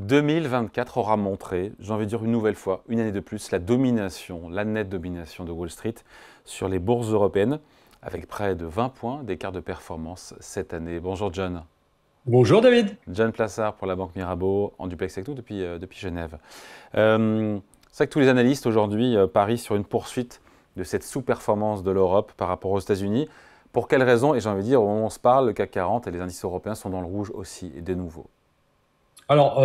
2024 aura montré, j'ai envie de dire une nouvelle fois, une année de plus, la domination, la nette domination de Wall Street sur les bourses européennes, avec près de 20 points d'écart de performance cette année. Bonjour John. Bonjour David. John Plassard pour la Banque Mirabeau, en duplex avec nous depuis Genève. C'est vrai que tous les analystes aujourd'hui parient sur une poursuite de cette sous-performance de l'Europe par rapport aux États-Unis. Pour quelles raisons? Et j'ai envie de dire, au moment où on se parle, le CAC 40 et les indices européens sont dans le rouge aussi, et de nouveau. Alors,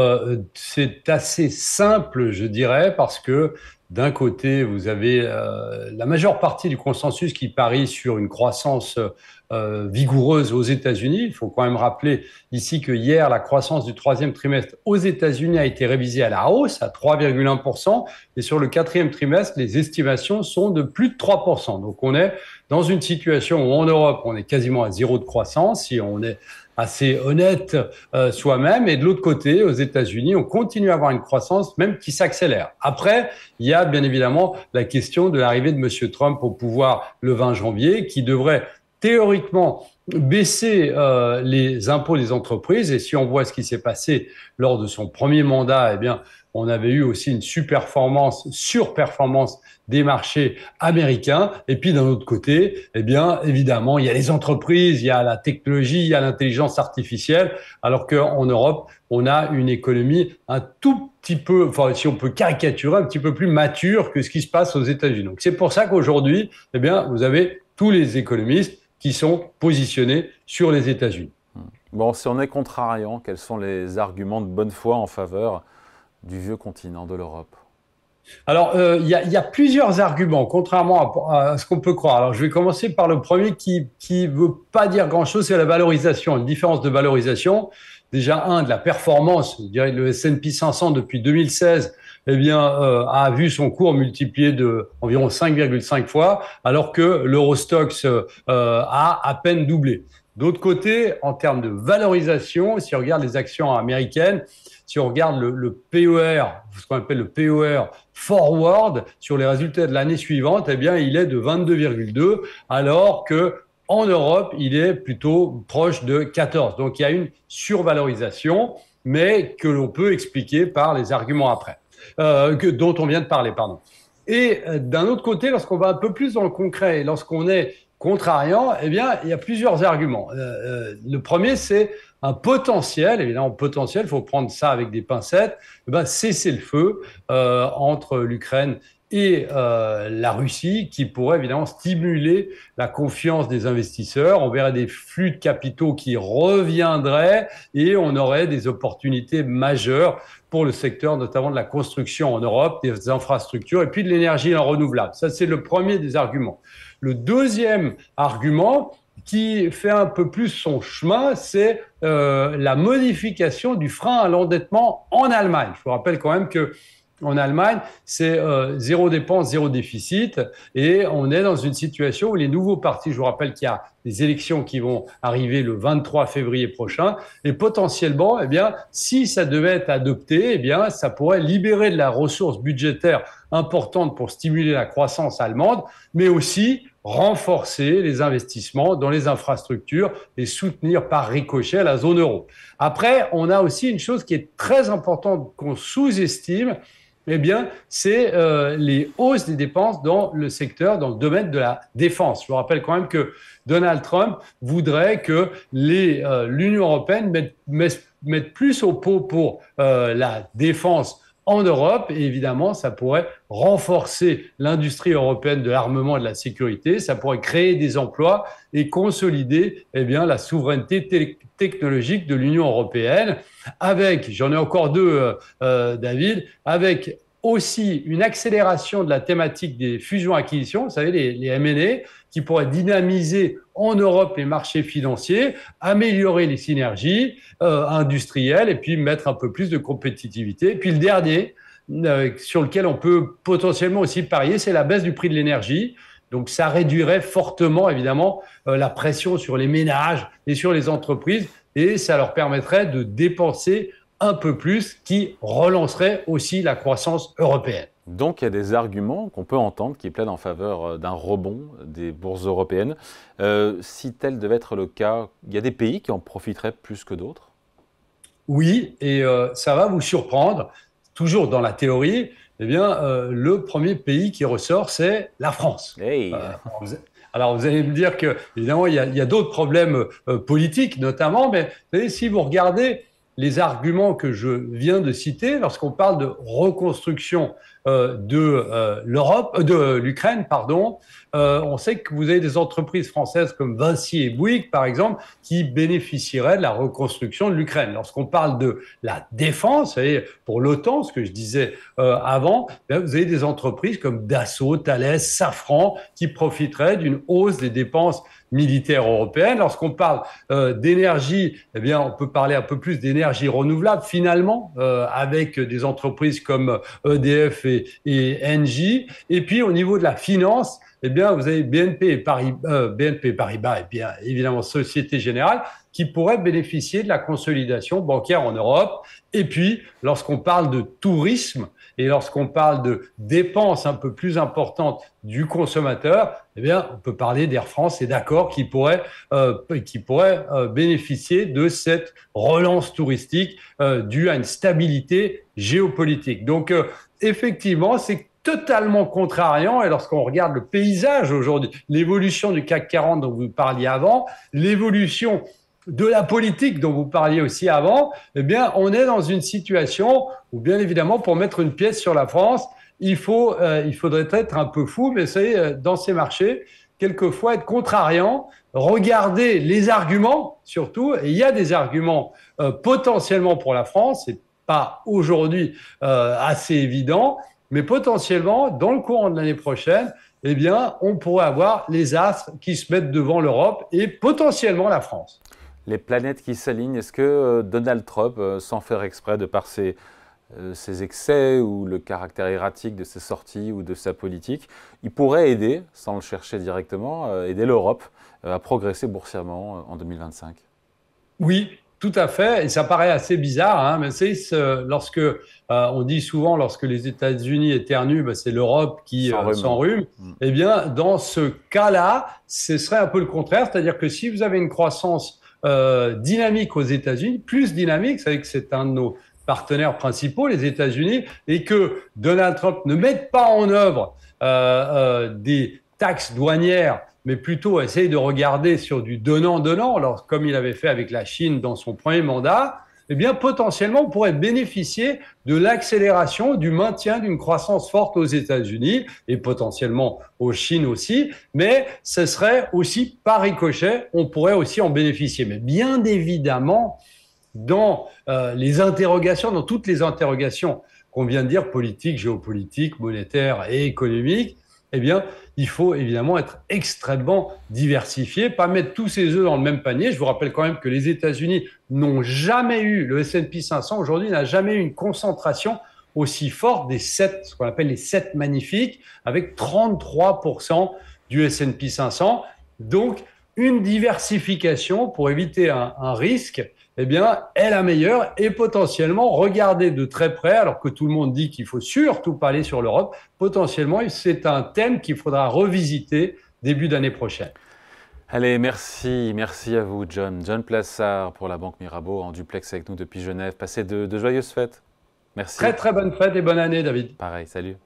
c'est assez simple, je dirais, parce que d'un côté, vous avez la majeure partie du consensus qui parie sur une croissance vigoureuse aux États-Unis. Il faut quand même rappeler ici que hier, la croissance du troisième trimestre aux États-Unis a été révisée à la hausse, à 3,1%, et sur le quatrième trimestre, les estimations sont de plus de 3%. Donc, on est dans une situation où en Europe, on est quasiment à zéro de croissance, si on est assez honnête soi-même. Et de l'autre côté, aux États-Unis, on continue à avoir une croissance même qui s'accélère. Après, il y a bien évidemment la question de l'arrivée de M. Trump au pouvoir le 20 janvier, qui devrait théoriquement baisser les impôts des entreprises. Et si on voit ce qui s'est passé lors de son premier mandat, eh bien, on avait eu aussi une surperformance des marchés américains. Et puis d'un autre côté, eh bien, évidemment, il y a les entreprises, il y a la technologie, il y a l'intelligence artificielle, alors qu'en Europe, on a une économie un tout petit peu, enfin, si on peut caricaturer, un petit peu plus mature que ce qui se passe aux États-Unis. Donc c'est pour ça qu'aujourd'hui, eh bien, vous avez tous les économistes qui sont positionnés sur les États-Unis. Bon, si on est contrariant, quels sont les arguments de bonne foi en faveur du vieux continent de l'Europe? Alors, il y a plusieurs arguments, contrairement à ce qu'on peut croire. Alors, je vais commencer par le premier qui veut pas dire grand-chose, c'est la valorisation, une différence de valorisation. Déjà, de la performance. Je dirais que le S&P 500 depuis 2016, eh bien, a vu son cours multiplié de environ 5,5 fois, alors que l'Eurostoxx a à peine doublé. D'autre côté, en termes de valorisation, si on regarde les actions américaines, si on regarde le PER, ce qu'on appelle le PER forward sur les résultats de l'année suivante, eh bien, il est de 22,2, alors que en Europe, il est plutôt proche de 14. Donc, il y a une survalorisation, mais que l'on peut expliquer par les arguments après, dont on vient de parler, pardon. Et d'un autre côté, lorsqu'on va un peu plus dans le concret, lorsqu'on est contrariant, eh bien, il y a plusieurs arguments. Le premier, c'est un potentiel, évidemment, potentiel, il faut prendre ça avec des pincettes, eh bien, cesser le feu entre l'Ukraine et la Russie, qui pourrait évidemment stimuler la confiance des investisseurs. On verrait des flux de capitaux qui reviendraient et on aurait des opportunités majeures pour le secteur, notamment de la construction en Europe, des infrastructures et puis de l'énergie renouvelable. Ça, c'est le premier des arguments. Le deuxième argument, qui fait un peu plus son chemin, c'est la modification du frein à l'endettement en Allemagne. Je vous rappelle quand même que en Allemagne, c'est zéro dépense, zéro déficit, et on est dans une situation où les nouveaux partis, je vous rappelle qu'il y a des élections qui vont arriver le 23 février prochain, et potentiellement, eh bien, si ça devait être adopté, eh bien, ça pourrait libérer de la ressource budgétaire importante pour stimuler la croissance allemande, mais aussi renforcer les investissements dans les infrastructures et soutenir par ricochet la zone euro. Après, on a aussi une chose qui est très importante qu'on sous-estime, eh bien, c'est les hausses des dépenses dans le secteur, dans le domaine de la défense. Je vous rappelle quand même que Donald Trump voudrait que l'Union européenne mette plus au pot pour la défense en Europe, et évidemment, ça pourrait renforcer l'industrie européenne de l'armement et de la sécurité, ça pourrait créer des emplois et consolider eh bien, la souveraineté technologique de l'Union européenne, avec, j'en ai encore deux, David, avec aussi une accélération de la thématique des fusions-acquisitions, vous savez, les M&A, qui pourraient dynamiser en Europe les marchés financiers, améliorer les synergies industrielles et puis mettre un peu plus de compétitivité. Et puis le dernier, sur lequel on peut potentiellement aussi parier, c'est la baisse du prix de l'énergie. Donc ça réduirait fortement, évidemment, la pression sur les ménages et sur les entreprises, et ça leur permettrait de dépenser un peu plus, qui relancerait aussi la croissance européenne. Donc il y a des arguments qu'on peut entendre qui plaident en faveur d'un rebond des bourses européennes. Si tel devait être le cas, il y a des pays qui en profiteraient plus que d'autres? Oui, et ça va vous surprendre, toujours dans la théorie, eh bien, le premier pays qui ressort, c'est la France. Hey. Alors, vous allez me dire que, évidemment, il y a d'autres problèmes politiques notamment, mais vous savez, si vous regardez les arguments que je viens de citer, lorsqu'on parle de reconstruction de l'Europe, de l'Ukraine, pardon, on sait que vous avez des entreprises françaises comme Vinci et Bouygues, par exemple, qui bénéficieraient de la reconstruction de l'Ukraine. Lorsqu'on parle de la défense, vous savez, pour l'OTAN, ce que je disais avant, vous avez des entreprises comme Dassault, Thales, Safran, qui profiteraient d'une hausse des dépenses militaires européennes. Lorsqu'on parle d'énergie, eh bien, on peut parler un peu plus d'énergie renouvelable, finalement, avec des entreprises comme EDF et Engie. Et puis, au niveau de la finance, eh bien, vous avez BNP Paribas et bien évidemment Société Générale qui pourraient bénéficier de la consolidation bancaire en Europe. Et puis, lorsqu'on parle de tourisme et lorsqu'on parle de dépenses un peu plus importantes du consommateur, eh bien, on peut parler d'Air France et d'Accor qui pourraient bénéficier de cette relance touristique due à une stabilité géopolitique. Donc, effectivement, c'est totalement contrariant. Et lorsqu'on regarde le paysage aujourd'hui, l'évolution du CAC 40 dont vous parliez avant, l'évolution de la politique dont vous parliez aussi avant, eh bien, on est dans une situation où, bien évidemment, pour mettre une pièce sur la France, il faudrait être un peu fou, mais c'est dans ces marchés, quelquefois être contrariant, regarder les arguments surtout, et il y a des arguments potentiellement pour la France, c'est pas aujourd'hui assez évident, mais potentiellement, dans le courant de l'année prochaine, eh bien, on pourrait avoir les astres qui se mettent devant l'Europe et potentiellement la France. Les planètes qui s'alignent, est-ce que Donald Trump, sans faire exprès de par ses excès ou le caractère erratique de ses sorties ou de sa politique, il pourrait aider, sans le chercher directement, aider l'Europe à progresser boursièrement en 2025? Oui, tout à fait. Et ça paraît assez bizarre, hein, mais c'est lorsque on dit souvent lorsque les États-Unis éternuent, ben, c'est l'Europe qui s'enrhume. Eh bien, dans ce cas-là, ce serait un peu le contraire, c'est-à-dire que si vous avez une croissance dynamique aux États-Unis, plus dynamique, c'est que c'est un de nos partenaires principaux, les États-Unis, et que Donald Trump ne mette pas en œuvre des taxes douanières, mais plutôt essaye de regarder sur du donnant-donnant, comme il avait fait avec la Chine dans son premier mandat, eh bien, potentiellement, on pourrait bénéficier de l'accélération, du maintien d'une croissance forte aux États-Unis et potentiellement aux Chine aussi. Mais ce serait aussi par ricochet, on pourrait aussi en bénéficier. Mais bien évidemment, dans les interrogations, dans toutes les interrogations qu'on vient de dire, politiques, géopolitiques, monétaires et économiques, eh bien, il faut évidemment être extrêmement diversifié, pas mettre tous ses œufs dans le même panier. Je vous rappelle quand même que les États-Unis n'ont jamais eu, le S&P 500 aujourd'hui n'a jamais eu une concentration aussi forte des 7, ce qu'on appelle les 7 magnifiques, avec 33% du S&P 500. Donc, une diversification pour éviter un risque, eh bien, est la meilleure et potentiellement regarder de très près, alors que tout le monde dit qu'il faut surtout pas aller sur l'Europe, potentiellement, c'est un thème qu'il faudra revisiter début d'année prochaine. Allez, merci à vous, John. John Plassard pour la Banque Mirabeau en duplex avec nous depuis Genève. Passez de joyeuses fêtes. Merci. Très, très bonne fête et bonne année, David. Pareil, salut.